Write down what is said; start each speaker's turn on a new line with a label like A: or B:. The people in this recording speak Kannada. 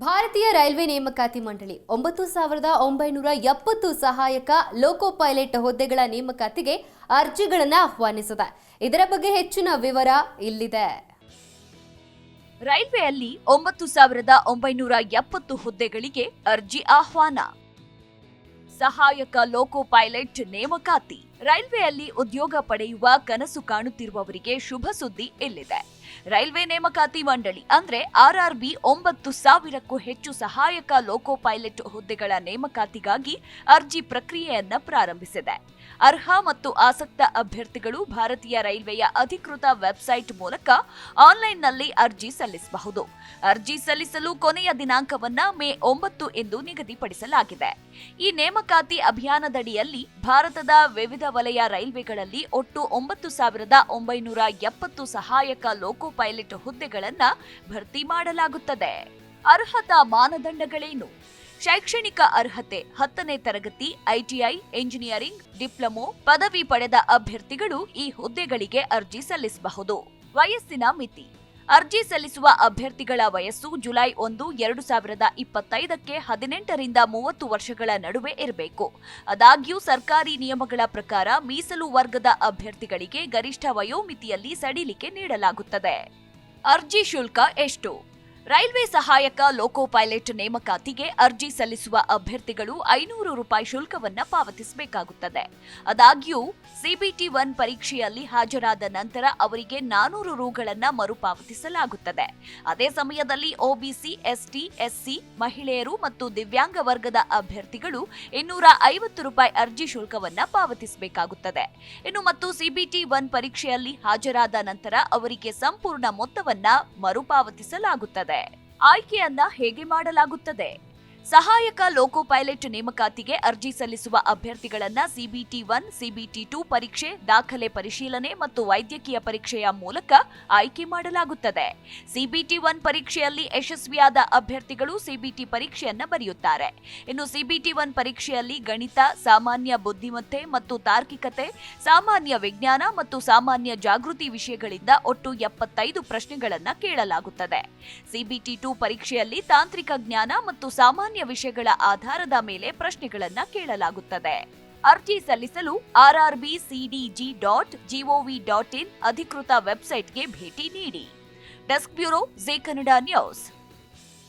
A: ಭಾರತೀಯ ರೈಲ್ವೆ ನೇಮಕಾತಿ ಮಂಡಳಿ 9,970 ಸಹಾಯಕ ಲೋಕೋ ಪೈಲಟ್ ಹುದ್ದೆಗಳ ನೇಮಕಾತಿಗೆ ಅರ್ಜಿಗಳನ್ನು ಆಹ್ವಾನಿಸಿದೆ. ಇದರ ಬಗ್ಗೆ ಹೆಚ್ಚಿನ ವಿವರ ಇಲ್ಲಿದೆ.
B: ರೈಲ್ವೆಯಲ್ಲಿ 9,970 ಹುದ್ದೆಗಳಿಗೆ ಅರ್ಜಿ ಆಹ್ವಾನ. ಸಹಾಯಕ ಲೋಕೋ ಪೈಲಟ್ ನೇಮಕಾತಿ. ರೈಲ್ವೆಯಲ್ಲಿ ಉದ್ಯೋಗ ಪಡೆಯುವ ಕನಸು ಕಾಣುತ್ತಿರುವವರಿಗೆ ಶುಭ ಸುದ್ದಿ ಇಲ್ಲಿದೆ. ರೈಲ್ವೆ ನೇಮಕಾತಿ ಮಂಡಳಿ ಅಂದ್ರೆ RRB 9,000ಕ್ಕೂ ಹೆಚ್ಚು ಸಹಾಯಕ ಲೋಕೋ ಪೈಲಟ್ ಹುದ್ದೆಗಳ ನೇಮಕಾತಿಗಾಗಿ ಅರ್ಜಿ ಪ್ರಕ್ರಿಯೆಯನ್ನ ಪ್ರಾರಂಭಿಸಿದೆ. ಅರ್ಹ ಮತ್ತು ಆಸಕ್ತ ಅಭ್ಯರ್ಥಿಗಳು ಭಾರತೀಯ ರೈಲ್ವೆಯ ಅಧಿಕೃತ ವೆಬ್ಸೈಟ್ ಮೂಲಕ ಆನ್ಲೈನ್ನಲ್ಲಿ ಅರ್ಜಿ ಸಲ್ಲಿಸಬಹುದು. ಅರ್ಜಿ ಸಲ್ಲಿಸಲು ಕೊನೆಯ ದಿನಾಂಕವನ್ನ ಮೇ 9 ಎಂದು ನಿಗದಿಪಡಿಸಲಾಗಿದೆ. ಈ ನೇಮಕಾತಿ ಅಭಿಯಾನದಡಿಯಲ್ಲಿ ಭಾರತದ ವಿವಿಧ ವಲಯ ರೈಲ್ವೆಗಳಲ್ಲಿ ಒಟ್ಟು 9,970 ಸಹಾಯಕ ಲೋಕೋ ಪೈಲಟ್ ಹುದ್ದೆಗಳನ್ನ ಭರ್ತಿ ಮಾಡಲಾಗುತ್ತದೆ. ಅರ್ಹತಾ ಮಾನದಂಡಗಳೇನು? ಶೈಕ್ಷಣಿಕ ಅರ್ಹತೆ 10ನೇ ತರಗತಿ, ITI, ಎಂಜಿನಿಯರಿಂಗ್, ಡಿಪ್ಲೊಮೊ, ಪದವಿ ಪಡೆದ ಅಭ್ಯರ್ಥಿಗಳು ಈ ಹುದ್ದೆಗಳಿಗೆ ಅರ್ಜಿ ಸಲ್ಲಿಸಬಹುದು. ವಯಸ್ಸಿನ ಮಿತಿ. ಅರ್ಜಿ ಸಲ್ಲಿಸುವ ಅಭ್ಯರ್ಥಿಗಳ ವಯಸ್ಸು ಜುಲೈ 1, 2025ಕ್ಕೆ 18ರಿಂದ 30 ವರ್ಷಗಳ ನಡುವೆ ಇರಬೇಕು. ಆದಾಗ್ಯೂ ಸರ್ಕಾರಿ ನಿಯಮಗಳ ಪ್ರಕಾರ ಮೀಸಲು ವರ್ಗದ ಅಭ್ಯರ್ಥಿಗಳಿಗೆ ಗರಿಷ್ಠ ವಯೋಮಿತಿಯಲ್ಲಿ ಸಡಿಲಿಕೆ ನೀಡಲಾಗುತ್ತದೆ. ಅರ್ಜಿ ಶುಲ್ಕ ಎಷ್ಟು? ರೈಲ್ವೆ ಸಹಾಯಕ ಲೋಕೋ ಪೈಲಟ್ ನೇಮಕಾತಿಗೆ ಅರ್ಜಿ ಸಲ್ಲಿಸುವ ಅಭ್ಯರ್ಥಿಗಳು 500 ರೂಪಾಯಿ ಶುಲ್ಕವನ್ನ ಪಾವತಿಸಬೇಕಾಗುತ್ತದೆ. ಆದಾಗ್ಯೂ CBT 1 ಪರೀಕ್ಷೆಯಲ್ಲಿ ಹಾಜರಾದ ನಂತರ ಅವರಿಗೆ 400 ರೂಗಳನ್ನ ಮರುಪಾವತಿಸಲಾಗುತ್ತದೆ. ಅದೇ ಸಮಯದಲ್ಲಿ OBC, ST, SC, ಮಹಿಳೆಯರು ಮತ್ತು ದಿವ್ಯಾಂಗ ವರ್ಗದ ಅಭ್ಯರ್ಥಿಗಳು 250 ರೂಪಾಯಿ ಅರ್ಜಿ ಶುಲ್ಕವನ್ನ ಪಾವತಿಸಬೇಕಾಗುತ್ತದೆ. ಮತ್ತು CBT 1 ಪರೀಕ್ಷೆಯಲ್ಲಿ ಹಾಜರಾದ ನಂತರ ಅವರಿಗೆ ಸಂಪೂರ್ಣ ಮೊತ್ತವನ್ನ ಮರುಪಾವತಿಸಲಾಗುತ್ತದೆ. ಆಯ್ಕೆಯನ್ನ ಹೇಗೆ ಮಾಡಲಾಗುತ್ತದೆ? ಸಹಾಯಕ ಲೋಕೋ ಪೈಲಟ್ ನೇಮಕಾತಿಗೆ ಅರ್ಜಿ ಸಲ್ಲಿಸುವ ಅಭ್ಯರ್ಥಿಗಳನ್ನ CBT 1, CBT 2 ಪರೀಕ್ಷೆ, ದಾಖಲೆ ಪರಿಶೀಲನೆ ಮತ್ತು ವೈದ್ಯಕೀಯ ಪರೀಕ್ಷೆಯ ಮೂಲಕ ಆಯ್ಕೆ ಮಾಡಲಾಗುತ್ತದೆ. CBT 1 ಪರೀಕ್ಷೆಯಲ್ಲಿ ಯಶಸ್ವಿಯಾದ ಅಭ್ಯರ್ಥಿಗಳು CBT ಪರೀಕ್ಷೆಯನ್ನ ಬರೆಯುತ್ತಾರೆ. CBT 1 ಪರೀಕ್ಷೆಯಲ್ಲಿ ಗಣಿತ, ಸಾಮಾನ್ಯ ಬುದ್ಧಿಮತ್ತೆ ಮತ್ತು ತಾರ್ಕಿಕತೆ, ಸಾಮಾನ್ಯ ವಿಜ್ಞಾನ ಮತ್ತು ಸಾಮಾನ್ಯ ಜಾಗೃತಿ ವಿಷಯಗಳಿಂದ ಒಟ್ಟು 75 ಪ್ರಶ್ನೆಗಳನ್ನ ಕೇಳಲಾಗುತ್ತದೆ. CBT 2 ಪರೀಕ್ಷೆಯಲ್ಲಿ ತಾಂತ್ರಿಕ ಜ್ಞಾನ ಮತ್ತು ಸಾಮಾನ್ಯ ವಿಷಯಗಳ ಆಧಾರದ ಮೇಲೆ ಪ್ರಶ್ನೆಗಳನ್ನ ಕೇಳಲಾಗುತ್ತದೆ. ಅರ್ಜಿ ಸಲ್ಲಿಸಲು rrbcdg.gov.in ಅಧಿಕೃತ ವೆಬ್ಸೈಟ್ಗೆ ಭೇಟಿ ನೀಡಿ. Desk bureau, Zee Kannada news.